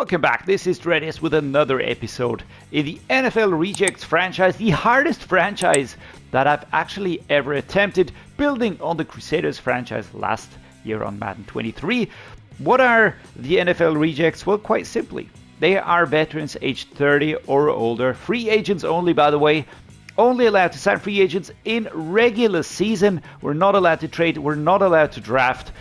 welcome back. This is Dreddeus with another episode in the NFL Rejects franchise, the hardest franchise that I've actually ever attempted, building on the Crusaders franchise last year on Madden 23. What are the NFL Rejects? Well, quite simply, they are veterans aged 30 or older, free agents only, by the way. Only allowed to sign free agents in regular season. We're not allowed to trade, we're not allowed to draft,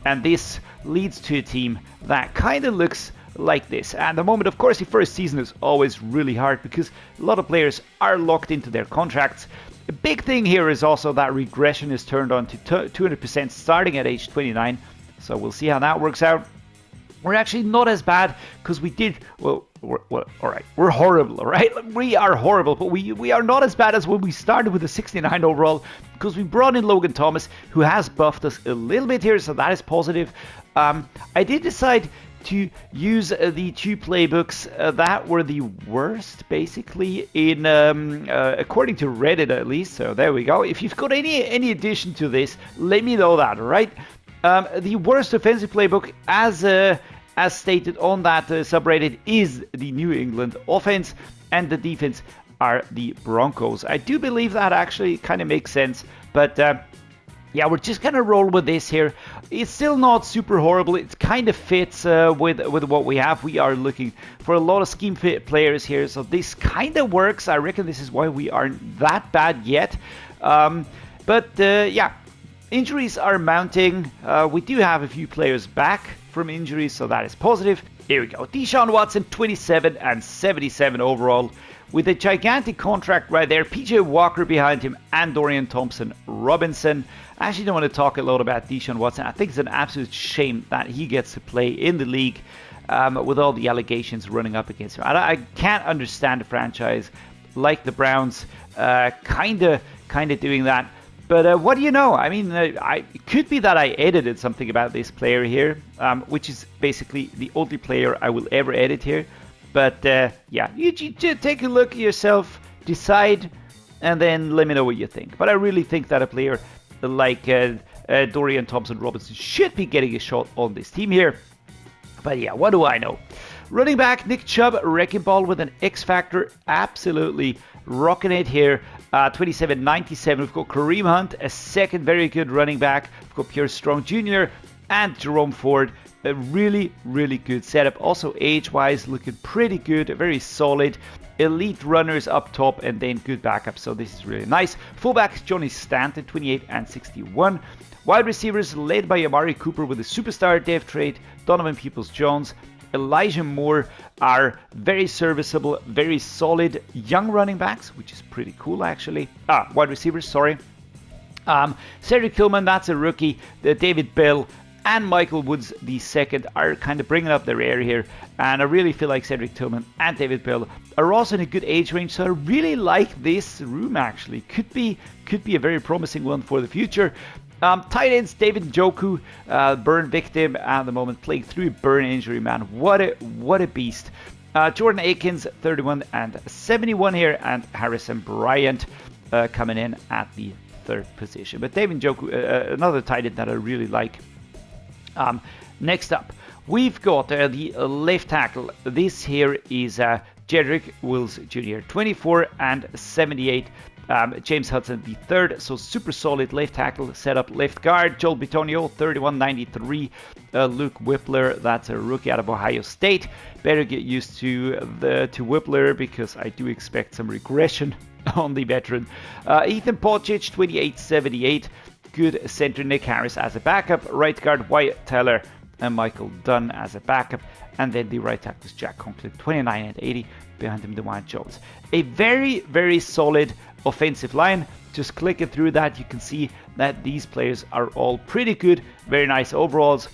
and this leads to a team that kind of looks like this. And the moment, of course, the first season is always really hard because a lot of players are locked into their contracts. A big thing here is also that regression is turned on to 200% starting at age 29, so we'll see how that works out. We're actually not as bad because we did, well, all right, we're horrible, all right? We are horrible, but we are not as bad as when we started with a 69 overall because we brought in Logan Thomas, who has buffed us a little bit here, so that is positive. I did decide to use the two playbooks that were the worst, basically, in according to Reddit at least, so there we go. If you've got any addition to this, let me know that, all right? The worst offensive playbook, as stated on that subreddit, is the New England offense, and the defense are the Broncos. I do believe that actually kind of makes sense, but yeah, we're just gonna roll with this here. It's still not super horrible. It kind of fits with what we have. We are looking for a lot of scheme fit players here, so this kind of works. I reckon this is why we aren't that bad yet. But yeah. Injuries are mounting. We do have a few players back from injuries, so that is positive. Here we go. Deshaun Watson, 27 and 77 overall, with a gigantic contract right there. PJ Walker behind him, and Dorian Thompson-Robinson. I actually don't want to talk a lot about Deshaun Watson. I think it's an absolute shame that he gets to play in the league with all the allegations running up against him. I can't understand a franchise like the Browns kind of doing that. But what do you know? I mean, it could be that I edited something about this player here, which is basically the only player I will ever edit here. But yeah, you take a look at yourself, decide, and then let me know what you think. But I really think that a player like Dorian Thompson-Robinson should be getting a shot on this team here. But yeah, what do I know? Running back Nick Chubb, wrecking ball with an X Factor, absolutely rocking it here. 27-97. We've got Kareem Hunt, a second very good running back. We've got Pierre Strong Jr. and Jerome Ford. A really, really good setup. Also age-wise, looking pretty good, very solid. Elite runners up top, and then good backup. So this is really nice. Fullbacks Johnny Stanton, 28 and 61. Wide receivers led by Amari Cooper with a superstar dev trade. Donovan Peoples-Jones, Elijah Moore are very serviceable, very solid young running backs, which is pretty cool actually. Wide receivers, sorry. Cedric Tillman, that's a rookie. David Bell and Michael Woods, the second, are kind of bringing up their air here. And I really feel like Cedric Tillman and David Bell are also in a good age range. So I really like this room actually. Could be a very promising one for the future. Tight ends, David Njoku, burn victim at the moment, playing through a burn injury, man. What a beast. Jordan Akins, 31 and 71 here, and Harrison Bryant coming in at the third position. But David Njoku, another tight end that I really like. Next up, we've got the left tackle. This here is Jedrick Wills Jr., 24 and 78. James Hudson the third, so super solid left tackle setup. Left guard Joel Bitonio, 31-93. Luke Whippler, that's a rookie out of Ohio State. Better get used to Whippler because I do expect some regression on the veteran. Ethan Pocic, 28-78. Good center Nick Harris as a backup. Right guard Wyatt Teller and Michael Dunn as a backup. And then the right tackle is Jack Conklin, 29 and 80. Behind him, DeWine Jones. A very, very solid offensive line. Just clicking through that, you can see that these players are all pretty good. Very nice overalls.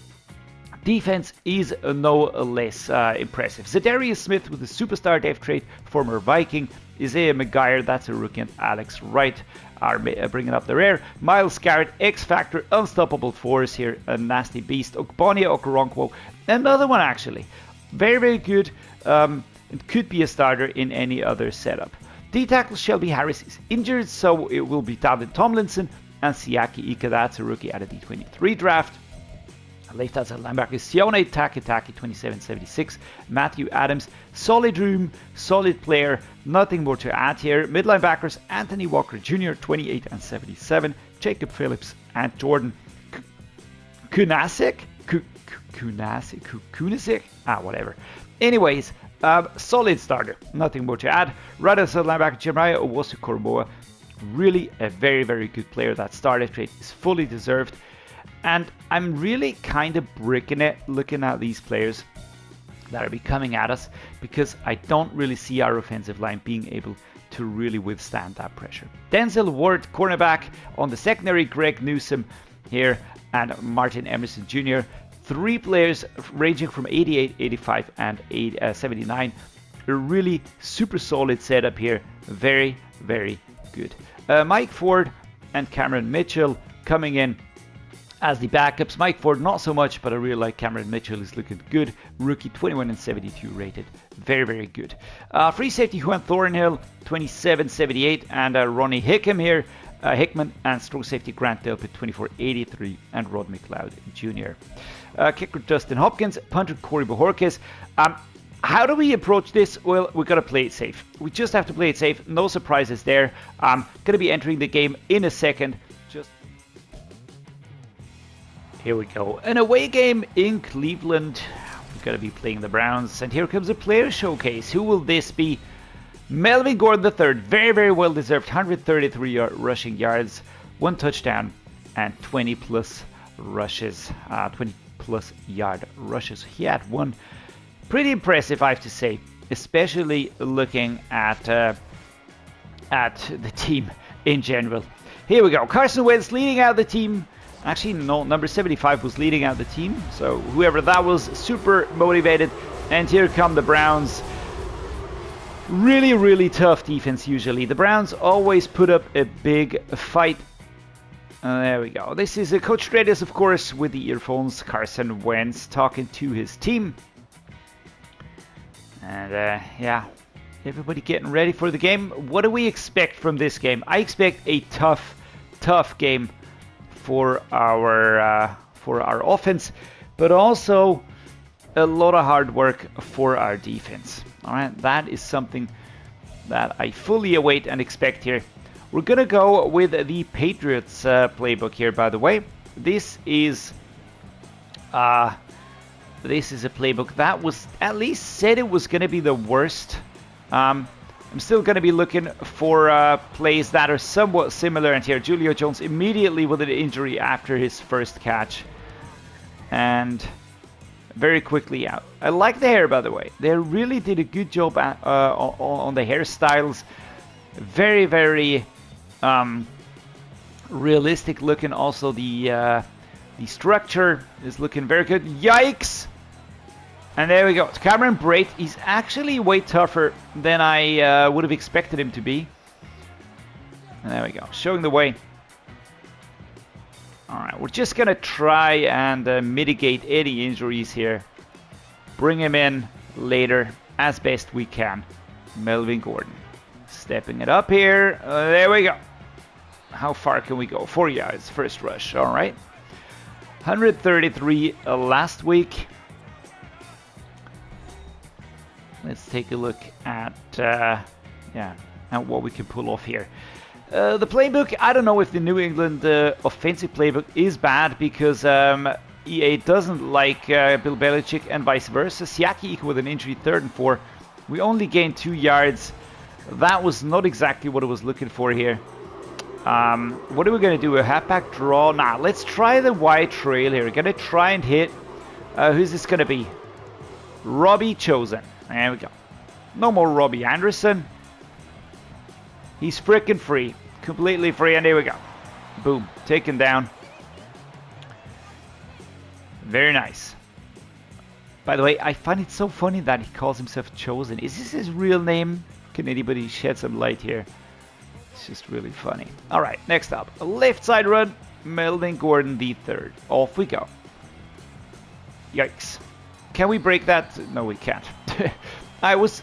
Defense is no less impressive. Za'Darius Smith with a superstar dev trade, former Viking. Isaiah McGuire, that's a rookie, and Alex Wright are bringing up the rear. Myles Garrett, X Factor, unstoppable force here, a nasty beast. Ogbonia Okoronkwo, another one actually. Very, very good. It could be a starter in any other setup. D-tackle Shelby Harris is injured, so it will be David Tomlinson and Siaki Ika, that's a rookie out of the 23 draft. Left outside linebacker, Sione Takitaki, 27-76. Matthew Adams, solid room, solid player, nothing more to add here. Mid linebackers, Anthony Walker Jr., 28-77. Jacob Phillips and Jordan Kunasik? Kunasik? Whatever. Anyways, solid starter, nothing more to add. Right outside linebacker, Jeremiah Owusu-Koramoah, really a very, very good player. That starter trade is fully deserved. And I'm really kind of bricking it looking at these players that are coming at us, because I don't really see our offensive line being able to really withstand that pressure. Denzel Ward, cornerback. On the secondary, Greg Newsome here and Martin Emerson Jr. Three players ranging from 88, 85, and 79. A really super solid setup here. Very, very good. Mike Ford and Cameron Mitchell coming in as the backups. Mike Ford not so much, but I really like Cameron Mitchell. Is looking good. Rookie, 21-72 rated. Very, very good. Free safety Juan Thornhill, 27-78, and Ronnie Hickman, and strong safety Grant Delpit, 24-83, and Rod McLeod Jr. Kicker Dustin Hopkins, punter Corey Bojorquez. How do we approach this? Well, we got to play it safe. We just have to play it safe. No surprises there. I'm going to be entering the game in a second. Here we go. An away game in Cleveland. We're going to be playing the Browns. And here comes a player showcase. Who will this be? Melvin Gordon III. Very, very well deserved. 133 rushing yards, 1 touchdown, and 20 plus rushes. 20 plus yard rushes. He had one. Pretty impressive, I have to say. Especially looking at the team in general. Here we go. Carson Wentz leading out the team. Actually, no, number 75 was leading out the team. So whoever that was, super motivated. And here come the Browns. Really, really tough defense usually. The Browns always put up a big fight. There we go. This is Coach Dreddeus, of course, with the earphones. Carson Wentz talking to his team. And yeah, everybody getting ready for the game. What do we expect from this game? I expect a tough game for our offense, but also a lot of hard work for our defense. All right, that is something that I fully await and expect here. We're gonna go with the Patriots playbook here. By the way, this is a playbook that was at least said it was gonna be the worst. I'm still going to be looking for plays that are somewhat similar. And here, Julio Jones immediately with an injury after his first catch. And very quickly out. I like the hair, by the way. They really did a good job on the hairstyles. Very, very realistic looking. Also, the structure is looking very good. Yikes! And there we go. Cameron Brate, he's actually way tougher than I would have expected him to be. And there we go, showing the way. Alright, we're just going to try and mitigate any injuries here. Bring him in later as best we can. Melvin Gordon. Stepping it up here. There we go. How far can we go? 4 yards, first rush. Alright. 133 last week. Let's take a look at what we can pull off here. The playbook, I don't know if the New England offensive playbook is bad, because EA doesn't like Bill Belichick and vice versa. Siaki with an injury, 3rd and 4. We only gained 2 yards. That was not exactly what I was looking for here. What are we going to do? A halfback draw? Nah, let's try the wide trail here. We're going to try and hit. Who's this going to be? Robbie Chosen. There we go. No more Robbie Anderson. He's freaking free. Completely free. And there we go. Boom. Taken down. Very nice. By the way, I find it so funny that he calls himself Chosen. Is this his real name? Can anybody shed some light here? It's just really funny. All right. Next up. A left side run. Melvin Gordon the third. Off we go. Yikes. Can we break that? No, we can't. I was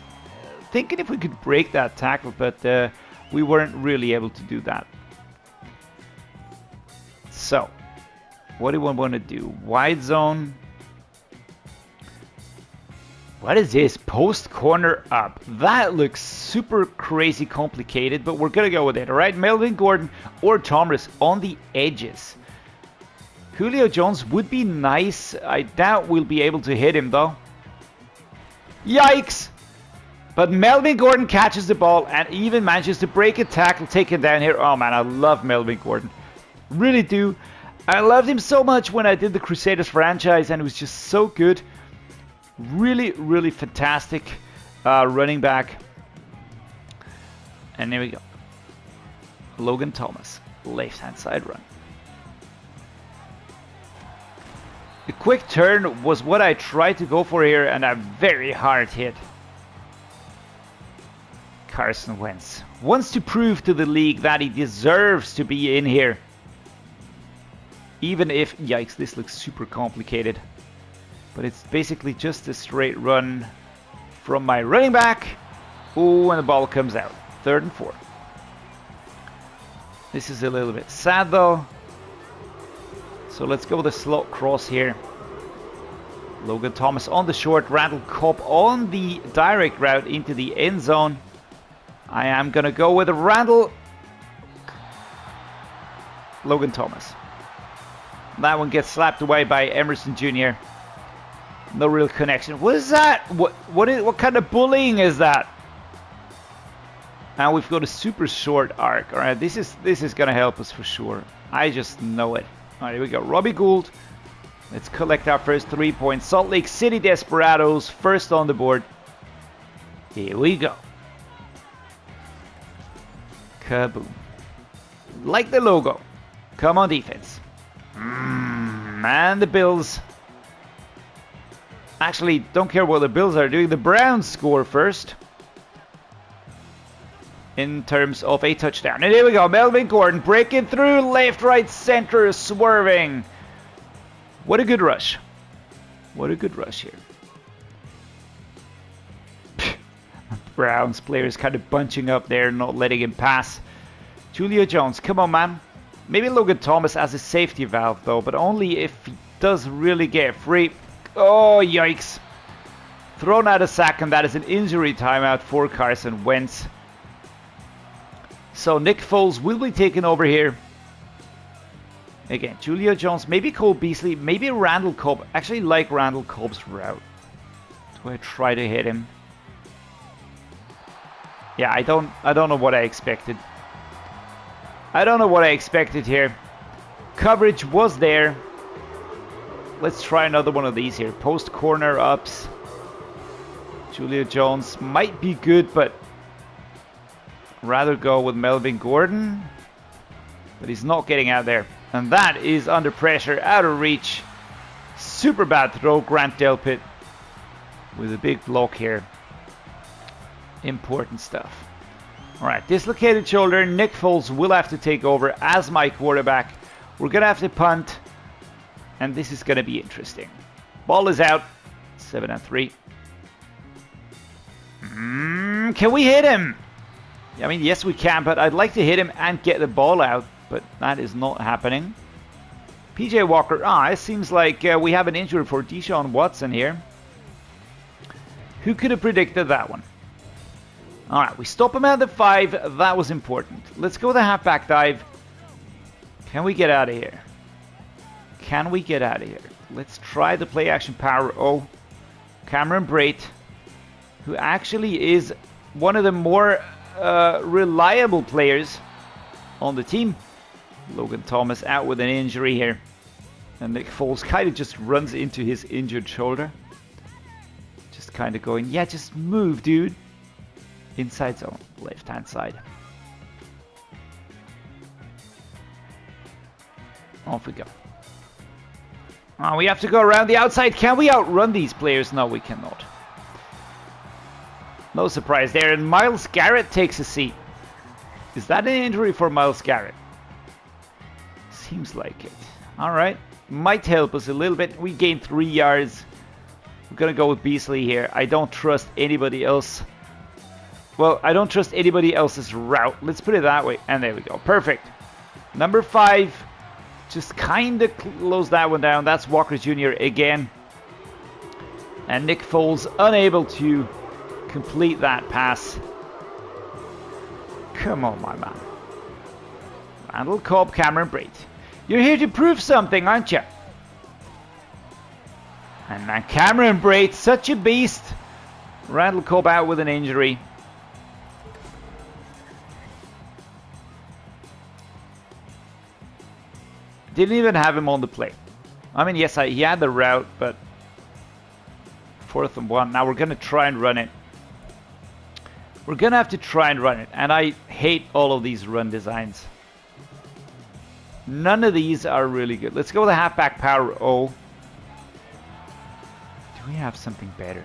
thinking if we could break that tackle, but we weren't really able to do that. So, What do we want to do? Wide zone. What is this? Post corner up. That looks super crazy complicated, but we're going to go with it. All right, Melvin Gordon or Thomas on the edges. Julio Jones would be nice. I doubt we'll be able to hit him, though. Yikes! But Melvin Gordon catches the ball and even manages to break a tackle, take it down here. Oh, man, I love Melvin Gordon. Really do. I loved him so much when I did the Crusaders franchise, and it was just so good. Really, really fantastic running back. And there we go. Logan Thomas, left-hand side run. The quick turn was what I tried to go for here, and a very hard hit. Carson Wentz wants to prove to the league that he deserves to be in here. Even if, yikes, this looks super complicated. But it's basically just a straight run from my running back. Oh, and the ball comes out. 3rd and 4. This is a little bit sad though. So let's go with a slot cross here. Logan Thomas on the short. Randall Cobb on the direct route into the end zone. I am going to go with a Randall. Logan Thomas. That one gets slapped away by Emerson Jr. No real connection. What is that? What kind of bullying is that? Now we've got a super short arc. All right, this is gonna help us for sure. I just know it. All right, here we go. Robbie Gould. Let's collect our first 3 points. Salt Lake City Desperados first on the board. Here we go. Kaboom. Like the logo. Come on, defense. And the Bills. Actually, don't care what the Bills are doing. The Browns score first. In terms of a touchdown. And here we go. Melvin Gordon breaking through. Left, right, center. Swerving. What a good rush. What a good rush here. Browns players kind of bunching up there. Not letting him pass. Julio Jones. Come on, man. Maybe Logan Thomas as a safety valve, though. But only if he does really get free. Oh, yikes. Thrown out a sack, and that is an injury timeout for Carson Wentz. So Nick Foles will be taking over here. Again, Julio Jones, maybe Cole Beasley, maybe Randall Cobb. Actually like Randall Cobb's route. Do I try to hit him? Yeah, I don't know what I expected. I don't know what I expected here. Coverage was there. Let's try another one of these here. Post corner ups. Julio Jones might be good, but rather go with Melvin Gordon. But he's not getting out there. And that is under pressure, out of reach. Super bad throw, Grant Delpit. With a big block here. Important stuff. Alright, dislocated shoulder. Nick Foles will have to take over as my quarterback. We're going to have to punt. And this is going to be interesting. Ball is out. 7 and 3. Can we hit him? I mean, yes, we can, but I'd like to hit him and get the ball out. But that is not happening. PJ Walker. It seems like we have an injury for Deshaun Watson here. Who could have predicted that one? Alright, we stop him at the 5. That was important. Let's go with the halfback dive. Can we get out of here? Can we get out of here? Let's try the play action power. Oh, Cameron Brate, who actually is one of the more reliable players on the team. Logan Thomas out with an injury here. And Nick Foles kind of just runs into his injured shoulder. Just kind of going, yeah, just move, dude. Inside zone, left-hand side. Off we go. We have to go around the outside. Can we outrun these players? No, we cannot. No surprise there. And Myles Garrett takes a seat. Is that an injury for Myles Garrett? Seems like it. Alright. Might help us a little bit. We gained 3 yards. We're going to go with Beasley here. I don't trust anybody else. Well, I don't trust anybody else's route. Let's put it that way. And there we go. Perfect. Number 5. just kind of close that one down. That's Walker Jr. again. And Nick Foles unable to complete that pass. Come on, my man. Randall Cobb, Cameron Brate. You're here to prove something, aren't you? And man, Cameron Brate, such a beast. Randall Cobb out with an injury. Didn't even have him on the play. I mean, yes, he had the route, but 4th and 1. Now we're going to try and run it. We're going to have to try and run it. And I hate all of these run designs. None of these are really good. Let's go with a halfback power O. Do we have something better?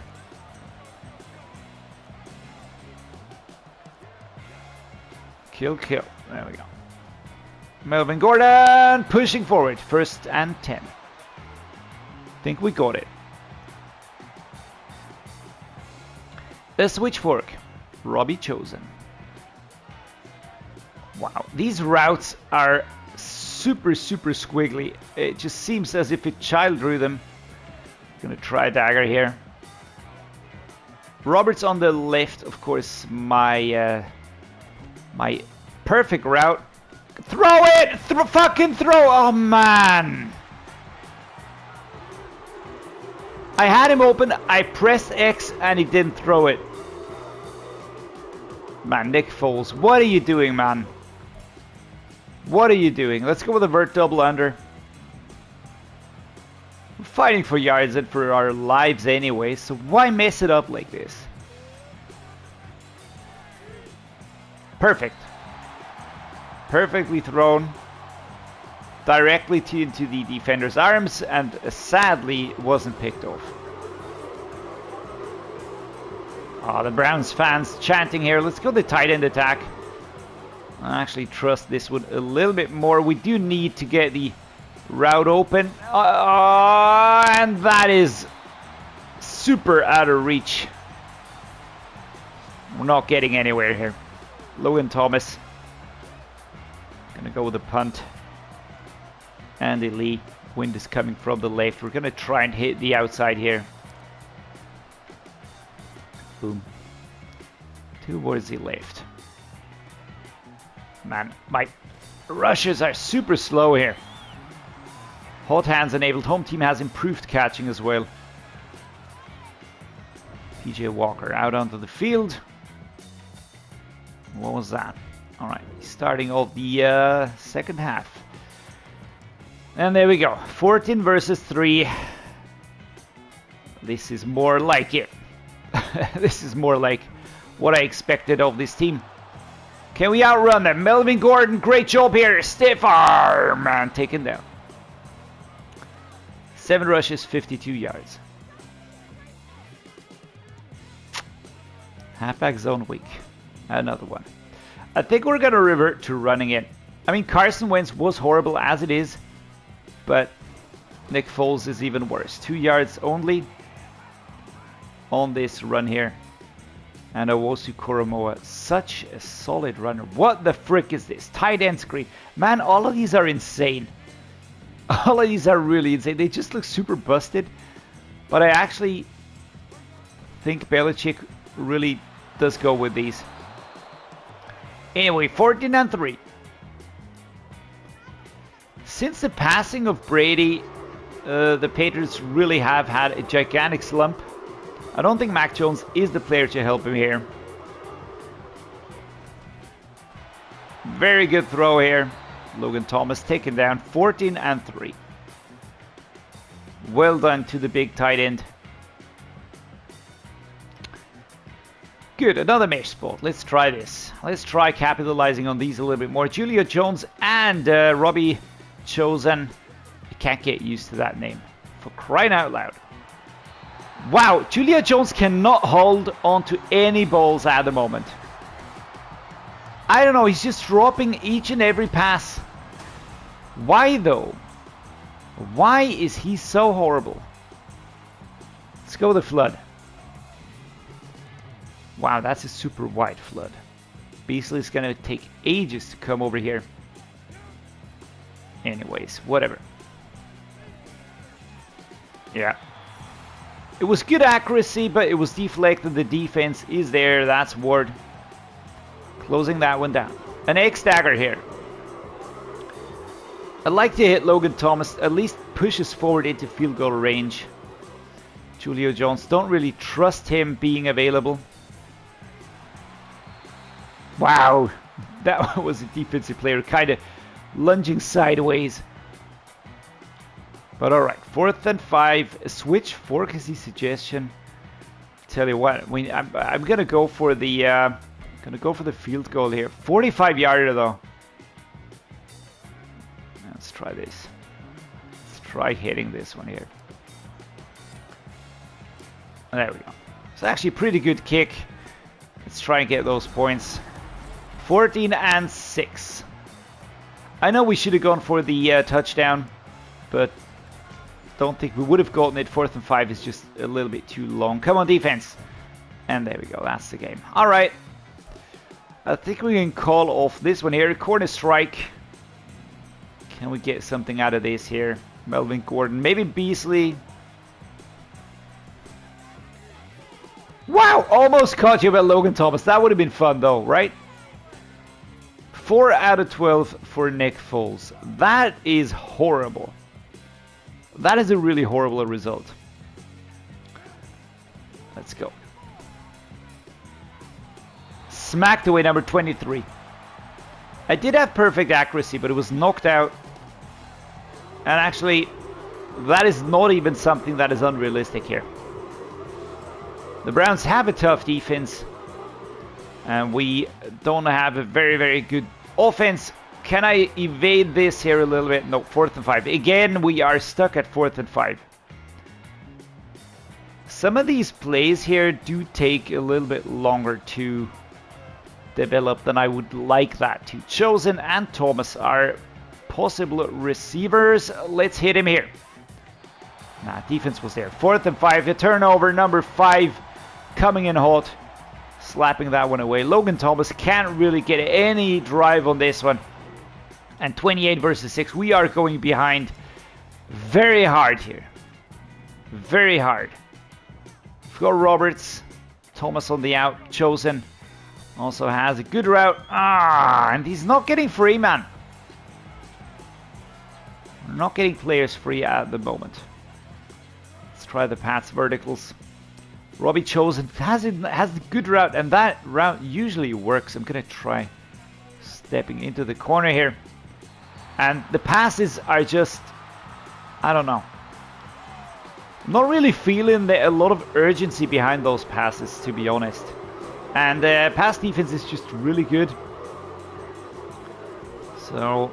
Kill, kill. There we go. Melvin Gordon pushing forward. 1st and 10. Think we got it. A switch fork. Robbie Chosen. Wow. These routes are super squiggly. It just seems as if a child drew them. Gonna try a dagger here. Roberts on the left, of course, my perfect route. Throw it! Fucking throw! Oh man! I had him open, I pressed X and he didn't throw it. Man, Nick Foles, what are you doing, man? What are you doing? Let's go with a vert double under. We're fighting for yards and for our lives anyway, so why mess it up like this? Perfect. Perfectly thrown. Directly into the defender's arms, and sadly wasn't picked off. Oh, the Browns fans chanting here. Let's go the tight end attack. I actually trust this one a little bit more. We do need to get the route open. And that is super out of reach. We're not getting anywhere here. Logan Thomas. Gonna go with a punt. Andy Lee. Wind is coming from the left. We're gonna try and hit the outside here. Boom. Towards the left. Man, my rushes are super slow here. Hot hands enabled. Home team has improved catching as well. PJ Walker out onto the field. What was that? Alright, starting off the second half. And there we go. 14 versus 3. This is more like it. This is more like what I expected of this team. Can we outrun them? Melvin Gordon, great job here. Stiff arm, man, taken down. 7 rushes, 52 yards. Halfback zone weak. Another one. I think we're going to revert to running it. I mean, Carson Wentz was horrible as it is, but Nick Foles is even worse. 2 yards only on this run here. And Owosu Koromoa, such a solid runner. What the frick is this? Tight end screen. Man, all of these are insane. All of these are really insane. They just look super busted. But I actually think Belichick really does go with these. Anyway, 14 and 3. Since the passing of Brady, the Patriots really have had a gigantic slump. I don't think Mac Jones is the player to help him here. Very good throw here. Logan Thomas taken down. 14 and 3. Well done to the big tight end. Good, another mesh spot. Let's try this. Let's try capitalizing on these a little bit more. Julio Jones and Robbie Chosen. I can't get used to that name. For crying out loud. Wow, Julio Jones cannot hold onto any balls at the moment. I don't know, he's just dropping each and every pass. Why though? Why is he so horrible? Let's go with the flood. Wow, that's a super wide flood. Beasley's gonna take ages to come over here. Anyways, whatever. Yeah. It was good accuracy, but it was deflected. The defense is there. That's Ward. Closing that one down. An X-Dagger here. I'd like to hit Logan Thomas. At least pushes forward into field goal range. Julio Jones. Don't really trust him being available. Wow. That was a defensive player. Kind of lunging sideways. But alright, 4th and 5, switch forecasty suggestion. Tell you what, I'm gonna go for the field goal here. 45-yarder though. Let's try this. Let's try hitting this one here. There we go. It's actually a pretty good kick. Let's try and get those points. 14 and 6. I know we should have gone for the touchdown, but don't think we would have gotten it. 4th and 5 is just a little bit too long. Come on, defense. And there we go. That's the game. All right. I think we can call off this one here. Corner strike. Can we get something out of this here? Melvin Gordon. Maybe Beasley. Wow. Almost caught you about Logan Thomas. That would have been fun though, right? 4 out of 12 for Nick Foles. That is horrible. That is a really horrible result. Let's go. Smacked away, number 23. I did have perfect accuracy, but it was knocked out. And actually, that is not even something that is unrealistic here. The Browns have a tough defense. And we don't have a very, very good offense. Can I evade this here a little bit? No, 4th and 5. Again, we are stuck at 4th and 5. Some of these plays here do take a little bit longer to develop than I would like that to. Chosen and Thomas are possible receivers. Let's hit him here. Nah, defense was there. 4th and 5. A turnover, number 5 coming in hot. Slapping that one away. Logan Thomas can't really get any drive on this one. And 28 versus 6. We are going behind very hard here. Very hard. We've got Roberts. Thomas on the out. Chosen. Also has a good route. And he's not getting free, man. We're not getting players free at the moment. Let's try the Pats verticals. Robbie Chosen has a good route. And that route usually works. I'm going to try stepping into the corner here. And the passes are just, I don't know. I'm not really feeling a lot of urgency behind those passes, to be honest. And pass defense is just really good. So,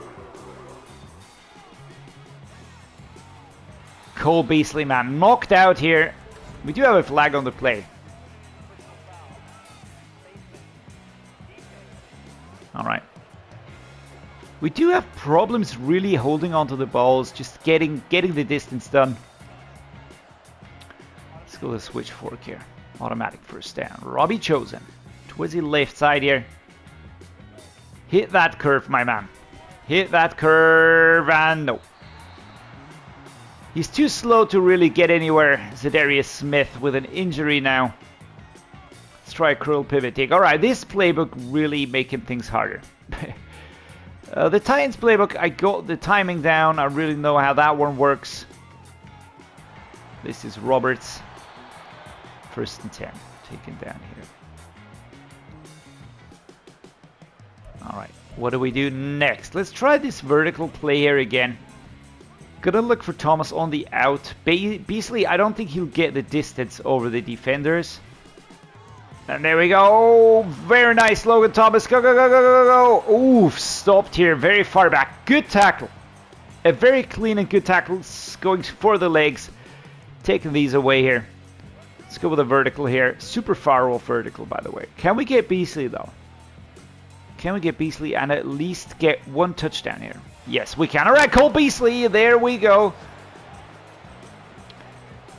Cole Beasley, man, knocked out here. We do have a flag on the play. All right. We do have problems really holding onto the balls, just getting the distance done. Let's go to switch fork here. Automatic first down. Robbie Chosen. Twizzy left side here. Hit that curve, my man. Hit that curve, and no. He's too slow to really get anywhere. Dreddeus Smith with an injury now. Let's try a curl pivot take. Alright, this playbook really making things harder. The Titans playbook, I got the timing down. I really know how that one works. This is Roberts. 1st and 10. Taken down here. Alright, what do we do next? Let's try this vertical play here again. Gonna look for Thomas on the out. Beasley, I don't think he'll get the distance over the defenders. And there we go. Very nice, Logan Thomas. Go, go, go, go, go, go. Oof, stopped here. Very far back. Good tackle. A very clean and good tackle. Going for the legs. Taking these away here. Let's go with a vertical here. Super far off vertical, by the way. Can we get Beasley, though? Can we get Beasley and at least get one touchdown here? Yes, we can. All right, Cole Beasley. There we go.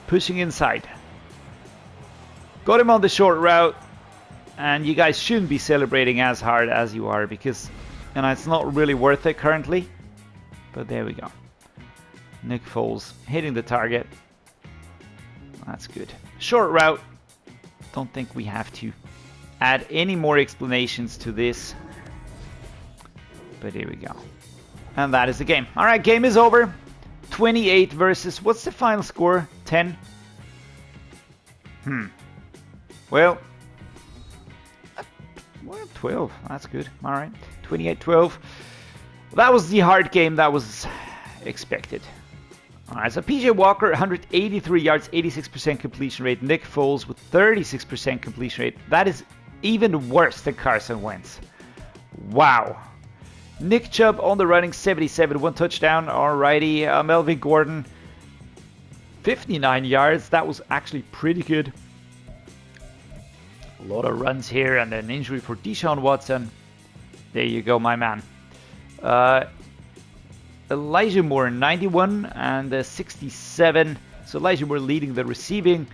Pushing inside. Got him on the short route. And you guys shouldn't be celebrating as hard as you are because, you know, it's not really worth it currently. But there we go. Nick Foles hitting the target. That's good. Short route. Don't think we have to add any more explanations to this. But here we go. And that is the game. All right, game is over. 28 versus, what's the final score? 10? Well, 12. That's good. All right. 28-12. That was the hard game. That was expected. All right, so PJ Walker, 183 yards, 86% completion rate. Nick Foles with 36% completion rate. That is even worse than Carson Wentz. Wow. Nick Chubb on the running, 77, 1 touchdown. Alrighty, Melvin Gordon, 59 yards. That was actually pretty good. A lot of runs here and an injury for Deshaun Watson. There you go, my man. Elijah Moore, 91 and 67. So Elijah Moore leading the receiving.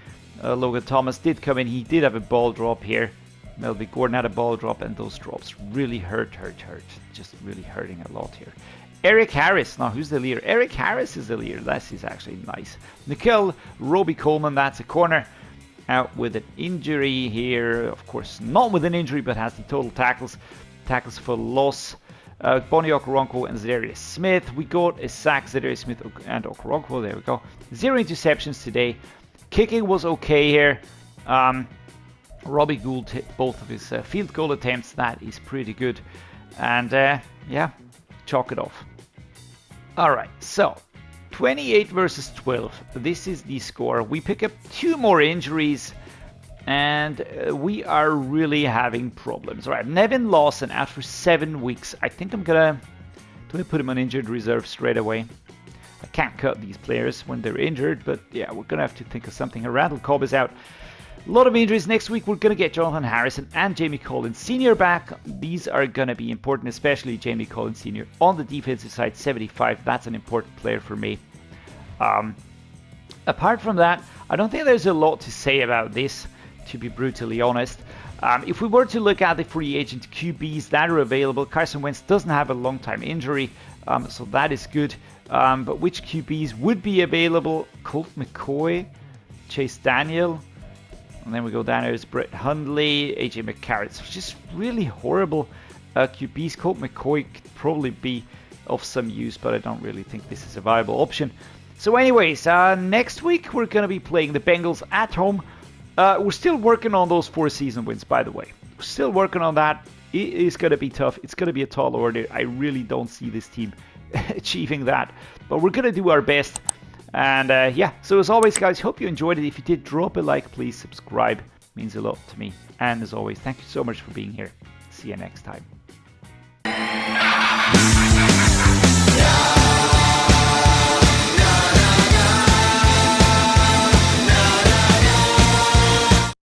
Logan Thomas did come in. He did have a ball drop here. Melvin Gordon had a ball drop, and those drops really hurt. Just really hurting a lot here. Eric Harris, now who's the leader? Eric Harris is the leader. That is actually nice. Nickel Roby Coleman, that's a corner. Out with an injury here. Of course, not with an injury, but has the total tackles. Tackles for loss. Bonnie Okoronkwo and Zadarius Smith. We got a sack, Zadarius Smith and Okoronkwo. There we go. 0 interceptions today. Kicking was okay here. Robbie Gould hit both of his field goal attempts. That is pretty good. And yeah, chalk it off. All right, so 28 versus 12. This is the score. We pick up 2 more injuries, and we are really having problems. All right, Nevin Lawson out for 7 weeks. I think I'm gonna put him on injured reserve straight away. I can't cut these players when they're injured, but yeah, we're gonna have to think of something. Randall Cobb is out. A lot of injuries. Next week, we're going to get Jonathan Harrison and Jamie Collins Sr. back. These are going to be important, especially Jamie Collins Sr. on the defensive side, 75. That's an important player for me. Apart from that, I don't think there's a lot to say about this, to be brutally honest. If we were to look at the free agent QBs that are available, Carson Wentz doesn't have a long-time injury, so that is good. But which QBs would be available? Colt McCoy, Chase Daniel. And then we go down, there's Brett Hundley, AJ McCarron. So just really horrible QBs. Colt McCoy could probably be of some use, but I don't really think this is a viable option. So anyways, next week we're going to be playing the Bengals at home. We're still working on those 4 season wins, by the way. We're still working on that. It is going to be tough. It's going to be a tall order. I really don't see this team achieving that. But we're going to do our best. And yeah, so as always, guys, hope you enjoyed it. If you did, drop a like, please subscribe. It means a lot to me. And as always, thank you so much for being here. See you next time.